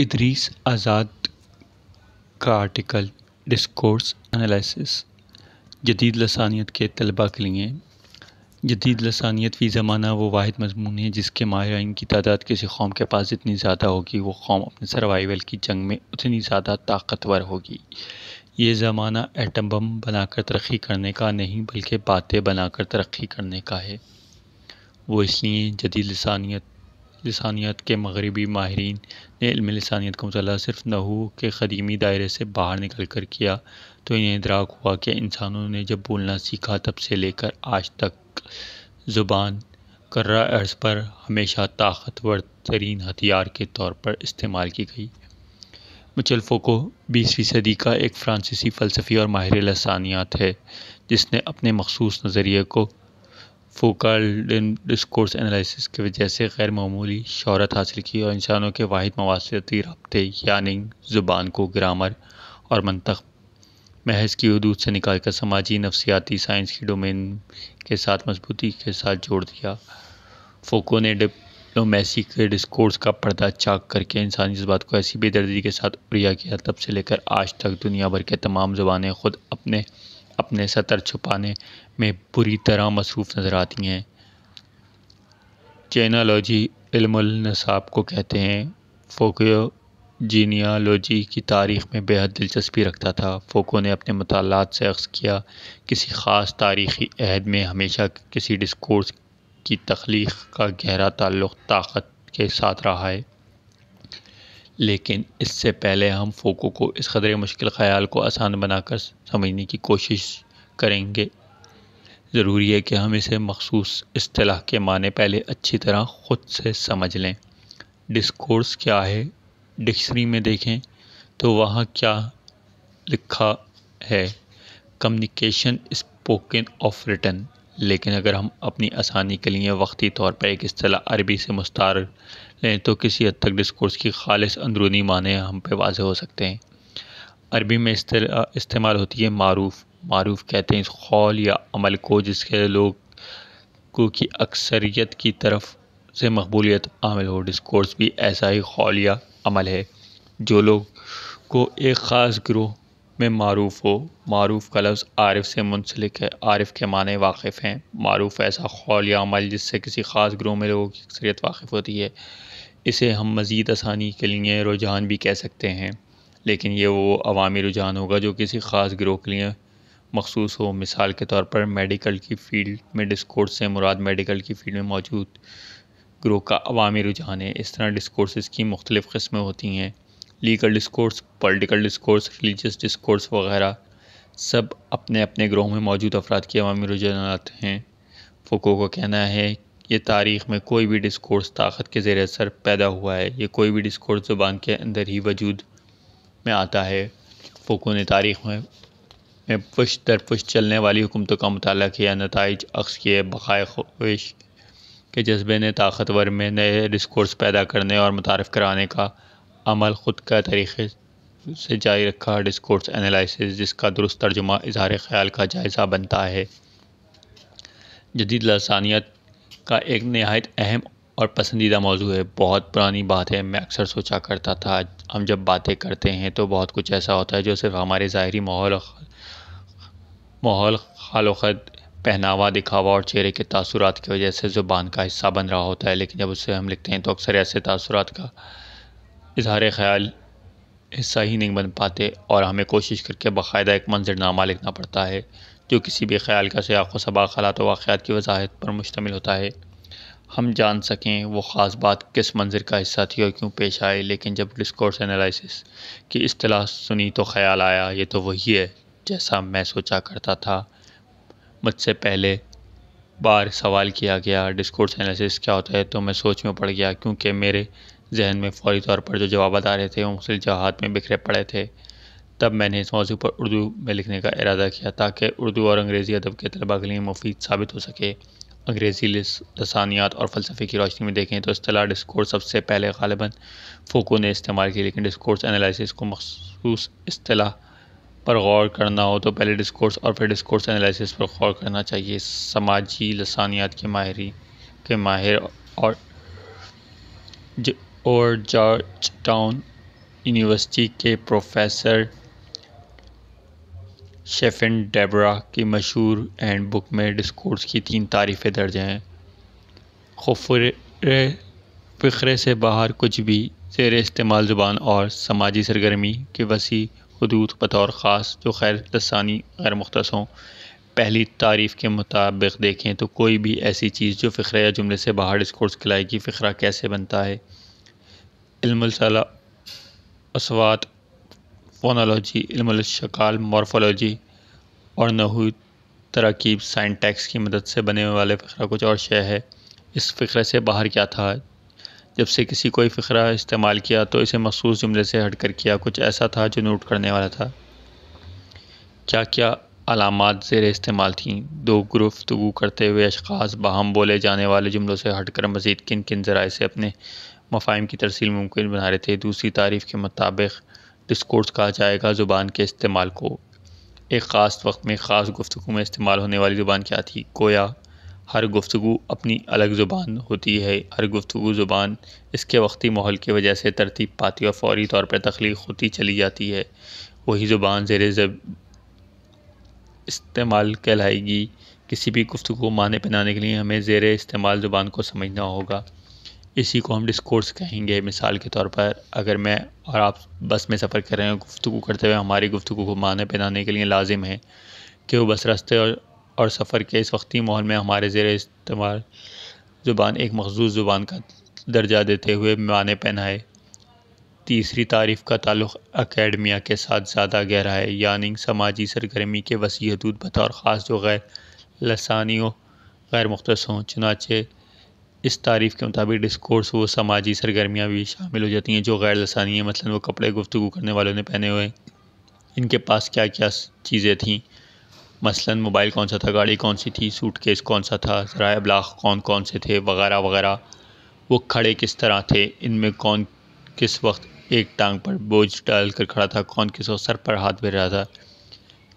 ادریس آزاد کا article discourse analysis جدید لسانیت کے طلباء کے لیے۔ جدید لسانیت فی زمانہ وہ واحد مضمون ہے جس کے ماہرین کی تعداد کسی قوم کے پاس جتنی زیادہ ہوگی وہ قوم اپنے سروائیول کی جنگ میں اتنی زیادہ طاقتور ہوگی۔ یہ زمانہ ایٹم بم بنا کر ترقی کرنے کا نہیں بلکہ باتیں بنا کر ترقی کرنے کا ہے۔ وہ اس لیے جدید لسانیات کے مغربی ماہرین نے علم لسانیت کا مطالعہ صرف نحو کے قدیمی دائرے سے باہر نکل کر کیا تو انہیں ادراک ہوا کہ انسانوں نے جب بولنا سیکھا تب سے لے کر آج تک زبان کرۂ ارض پر ہمیشہ طاقتور ترین ہتھیار کے طور پر استعمال کی گئی۔ مچل فوکو 20ویں صدی کا ایک فرانسیسی فلسفی اور ماہر لسانیات ہے جس نے اپنے مخصوص نظریے کو فوکالڈ ڈسکورس انالائسس کی وجہ سے غیر معمولی شہرت حاصل کی اور انسانوں کے واحد مواصلاتی رابطے یعنی زبان کو گرامر اور منطق محض کی حدود سے نکال کر سماجی نفسیاتی سائنس کی ڈومین کے ساتھ مضبوطی کے ساتھ جوڑ دیا۔ فوکو نے ڈپلومیسی کے ڈسکورس کا پردہ چاک کر کے انسانی جذبات کو ایسی بے دردی کے ساتھ عریاں کیا تب سے لے کر آج تک دنیا بھر کے تمام زبانیں خود اپنے سطر چھپانے میں بری طرح مصروف نظر آتی ہیں۔ جینالوجی علم النساب کو کہتے ہیں۔ فوکو جینیالوجی کی تاریخ میں بے حد دلچسپی رکھتا تھا۔ فوکو نے اپنے مطالعات سے اخذ کیا کسی خاص تاریخی عہد میں ہمیشہ کسی ڈسکورس کی تخلیق کا گہرا تعلق طاقت کے ساتھ رہا ہے۔ لیکن اس سے پہلے ہم فوکو کو اس قدر مشکل خیال کو آسان بنا کر سمجھنے کی کوشش کریں گے۔ ضروری ہے کہ ہم اسے مخصوص اصطلاح کے معنی پہلے اچھی طرح خود سے سمجھ لیں۔ ڈسکورس کیا ہے؟ ڈکشنری میں دیکھیں تو وہاں کیا لکھا ہے؟ Communication spoken of return. لیکن اگر ہم اپنی آسانی کے لیے وقتی طور پر ایک اصطلاح عربی سے مستعار لیں تو کسی حد تک ڈسکورس کی خالص اندرونی معنی ہم پہ واضح ہو سکتے ہیں۔ عربی میں استعمال ہوتی ہے معروف۔ معروف کہتے ہیں اس قول یا عمل کو جس کے لوگوں کی اکثریت کی طرف سے مقبولیت حامل ہو۔ ڈسکورس بھی ایسا ہی قول یا عمل ہے جو لوگوں کو ایک خاص گروہ میں معروف ہو۔ معروف کا لفظ عارف سے منسلک ہے۔ عارف کے معنی واقف ہیں۔ معروف ایسا قول یا عمل جس سے کسی خاص گروہ میں لوگوں کی اکثریت واقف ہوتی ہے۔ اسے ہم مزید آسانی کے لیے رجحان بھی کہہ سکتے ہیں، لیکن یہ وہ عوامی رجحان ہوگا جو کسی خاص گروہ کے لیے مخصوص ہو۔ مثال کے طور پر میڈیکل کی فیلڈ میں ڈسکورس سے مراد میڈیکل کی فیلڈ میں موجود گروہ کا عوامی رجحان ہے۔ اس طرح ڈسکورسز کی مختلف قسمیں ہوتی ہیں۔ Legal discourse, political discourse, religious discourse وغیرہ سب اپنے اپنے گروہ میں موجود افراد کے عوامی رجحانات ہیں۔ فوکو کا کہنا ہے یہ تاریخ میں کوئی بھی ڈسکورس طاقت کے زیر اثر پیدا ہوا ہے۔ یہ کوئی بھی ڈسکورس زبان کے اندر ہی وجود میں آتا ہے۔ فوکو نے تاریخ میں پشت در پشت چلنے والی حکومتوں کا مطالعہ کیا، نتائج اخذ کیے۔ بقائے خواہش کے جذبے نے طاقتور میں نئے ڈسکورس پیدا کرنے اور متعارف کرانے کا عمل خود کا طریقے سے جاری رکھا۔ ڈسکورس انالائسس جس کا درست ترجمہ اظہار خیال کا جائزہ بنتا ہے، جدید لسانیات کا ایک نہایت اہم اور پسندیدہ موضوع ہے۔ بہت پرانی بات ہے، میں اکثر سوچا کرتا تھا ہم جب باتیں کرتے ہیں تو بہت کچھ ایسا ہوتا ہے جو صرف ہمارے ظاہری ماحول خال و خد، پہناوا، دکھاوا اور چہرے کے تاثرات کی وجہ سے زبان کا حصہ بن رہا ہوتا ہے، لیکن جب اسے ہم لکھتے ہیں تو اکثر ایسے تاثرات کا اظہار خیال حصہ ہی نہیں بن پاتے اور ہمیں کوشش کر کے باقاعدہ ایک منظرنامہ لکھنا پڑتا ہے جو کسی بھی خیال کا سیاق و سباق، حالات و واقعات کی وضاحت پر مشتمل ہوتا ہے۔ ہم جان سکیں وہ خاص بات کس منظر کا حصہ تھی اور کیوں پیش آئی۔ لیکن جب ڈسکورس انالائسس کی اصطلاح سنی تو خیال آیا یہ تو وہی ہے جیسا میں سوچا کرتا تھا۔ مجھ سے پہلے بار سوال کیا گیا ڈسکورس انالائسس کیا ہوتا ہے تو میں سوچ میں پڑ گیا، کیونکہ میرے ذہن میں فوری طور پر جو جوابات آ رہے تھے وہ مختلف جہات میں بکھرے پڑے تھے۔ تب میں نے اس موضوع پر اردو میں لکھنے کا ارادہ کیا تاکہ اردو اور انگریزی ادب کے طلباء کے لیے مفید ثابت ہو سکے۔ انگریزی لسانیات اور فلسفے کی روشنی میں دیکھیں تو اصطلاح ڈسکورس سب سے پہلے غالباً فوکو نے استعمال کی، لیکن ڈسکورس انالائسس کو مخصوص اصطلاح پر غور کرنا ہو تو پہلے ڈسکورس اور پھر ڈسکورس انالائسس پر غور کرنا چاہیے۔ سماجی لسانیات کے ماہر اور جارج ٹاؤن یونیورسٹی کے پروفیسر شیفن ڈیبرا کی مشہور ہینڈ بک میں ڈسکورس کی 3 تعریفیں درج ہیں۔ فقرے سے باہر کچھ بھی زیر استعمال زبان اور سماجی سرگرمی کے وسیع حدود بطور خاص جو غیر لسانی غیر مختص ہوں۔ پہلی تعریف کے مطابق دیکھیں تو کوئی بھی ایسی چیز جو فقرے یا جملے سے باہر ڈسکورس کہلائے گی۔ فقرہ کیسے بنتا ہے؟ علم الاصوات، فونالوجی، علم الاشکال، مورفولوجی اور نحوی تراکیب سائنٹیکس کی مدد سے بنے والے فقرہ کچھ اور شے ہے۔ اس فقرے سے باہر کیا تھا؟ جب سے کسی کوئی فقرہ استعمال کیا تو اسے مخصوص جملے سے ہٹ کر کیا۔ کچھ ایسا تھا جو نوٹ کرنے والا تھا۔ کیا کیا علامات زیر استعمال تھیں؟ دو گفتگو کرتے ہوئے اشخاص باہم بولے جانے والے جملوں سے ہٹ کر مزید کن کن ذرائع سے اپنے مفاہیم کی ترسیل ممکن بنا رہے تھے؟ دوسری تعریف کے مطابق ڈسکورس کہا جائے گا زبان کے استعمال کو۔ ایک خاص وقت میں خاص گفتگو میں استعمال ہونے والی زبان کیا تھی؟ گویا ہر گفتگو اپنی الگ زبان ہوتی ہے۔ ہر گفتگو زبان اس کے وقتی ماحول کی وجہ سے ترتیب پاتی اور فوری طور پر تخلیق ہوتی چلی جاتی ہے۔ وہی زبان زیر استعمال کہلائے گی۔ کسی بھی گفتگو کو معنی پہنانے کے لیے ہمیں زیر استعمال زبان کو سمجھنا ہوگا۔ اسی کو ہم ڈسکورس کہیں گے۔ مثال کے طور پر اگر میں اور آپ بس میں سفر کر رہے ہیں، گفتگو کرتے ہوئے ہماری گفتگو کو معنی پہنانے کے لیے لازم ہے کہ وہ بس راستے اور سفر کے اس وقتی ماحول میں ہمارے زیر استعمال زبان ایک مخصوص زبان کا درجہ دیتے ہوئے معنی پہنائے۔ تیسری تعریف کا تعلق اکیڈمیا کے ساتھ زیادہ گہرا ہے، یعنی سماجی سرگرمی کے وسیع حدود بطور خاص جو غیر لسانی و غیر مختص ہوں۔ چنانچہ اس تعریف کے مطابق ڈسکورس وہ سماجی سرگرمیاں بھی شامل ہو جاتی ہیں جو غیر لسانی ہیں۔ مثلاً وہ کپڑے گفتگو کرنے والوں نے پہنے ہوئے، ان کے پاس کیا کیا چیزیں تھیں، مثلاً موبائل کون سا تھا، گاڑی کون سی تھی، سوٹ کیس کون سا تھا، ذرائع ابلاغ کون کون سے تھے، وغیرہ وغیرہ۔ وہ کھڑے کس طرح تھے، ان میں کون کس وقت ایک ٹانگ پر بوجھ ڈال کر کھڑا تھا، کون کس وقت سر پر ہاتھ پھیر رہا تھا،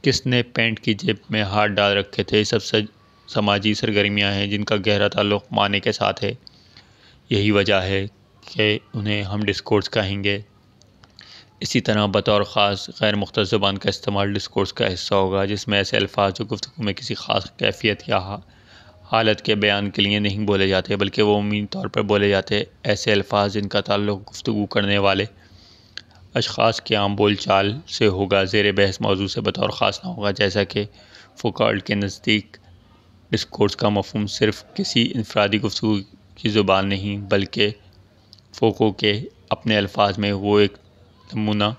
کس نے پینٹ کی جیب میں ہاتھ ڈال رکھے تھے۔ یہ سب سماجی سرگرمیاں ہیں جن کا گہرا تعلق معنی کے ساتھ ہے۔ یہی وجہ ہے کہ انہیں ہم ڈسکورس کہیں گے۔ اسی طرح بطور خاص غیر مختص زبان کا استعمال ڈسکورس کا حصہ ہوگا، جس میں ایسے الفاظ جو گفتگو میں کسی خاص کیفیت یا حالت کے بیان کے لیے نہیں بولے جاتے بلکہ وہ عمومی طور پر بولے جاتے، ایسے الفاظ جن کا تعلق گفتگو کرنے والے اشخاص کے عام بول چال سے ہوگا، زیر بحث موضوع سے بطور خاص نہ ہوگا۔ جیسا کہ فوکالٹ کے نزدیک ڈسکورس کا مفہوم صرف کسی انفرادی گفتگو کی زبان نہیں بلکہ فوکو کے اپنے الفاظ میں وہ ایک نمونہ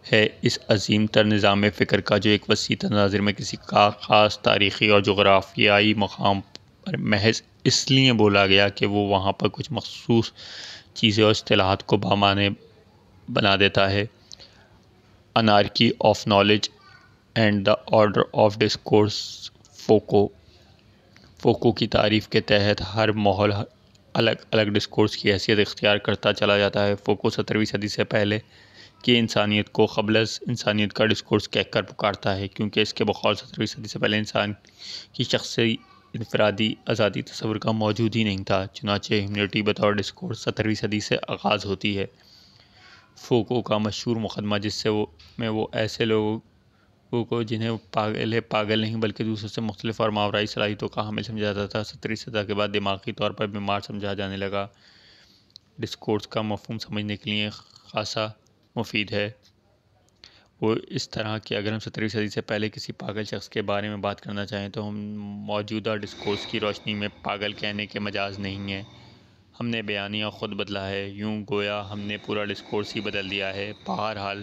ہے اس عظیم تر نظام فکر کا جو ایک وسیع تناظر میں کسی خاص تاریخی اور جغرافیائی مقام پر محض اس لیے بولا گیا کہ وہ وہاں پر کچھ مخصوص چیزیں اور اصطلاحات کو بامعنی بنا دیتا ہے۔ Anarchy of knowledge and the order of discourse. فوکو کی تعریف کے تحت ہر ماحول الگ الگ ڈسکورس کی حیثیت اختیار کرتا چلا جاتا ہے۔ فوکو 17ویں صدی سے پہلے کی انسانیت کو قبل از انسانیت کا ڈسکورس کہہ کر پکارتا ہے، کیونکہ اس کے بقول 17ویں صدی سے پہلے انسان کی شخصی انفرادی آزادی تصور کا موجود ہی نہیں تھا۔ چنانچہ ہیومنٹی بطور ڈسکورس 17ویں صدی سے آغاز ہوتی ہے۔ فوکو کا مشہور مقدمہ جس میں وہ ایسے لوگوں کو جنہیں پاگل نہیں بلکہ دوسروں سے مختلف اور ماورائی صلاحیتوں کا حامل سمجھا جاتا تھا، 17ویں صدی کے بعد دماغی طور پر بیمار سمجھا جانے لگا۔ ڈسکورس کا مفہوم سمجھنے کے لیے خاصا مفید ہے۔ وہ اس طرح کہ اگر ہم 17ویں صدی سے پہلے کسی پاگل شخص کے بارے میں بات کرنا چاہیں تو ہم موجودہ ڈسکورس کی روشنی میں پاگل کہنے کے مجاز نہیں ہیں۔ ہم نے بیانیہ خود بدلا ہے، یوں گویا ہم نے پورا ڈسکورس ہی بدل دیا ہے۔ بہرحال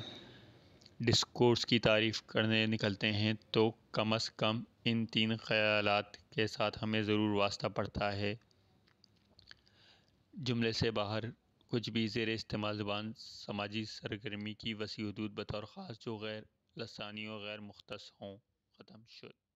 ڈسکورس کی تعریف کرنے نکلتے ہیں تو کم از کم ان 3 خیالات کے ساتھ ہمیں ضرور واسطہ پڑتا ہے۔ جملے سے باہر کچھ بھی زیر استعمال زبان سماجی سرگرمی کی وسیع حدود بطور خاص جو غیر لسانی و غیر مختص ہوں۔ ختم شد۔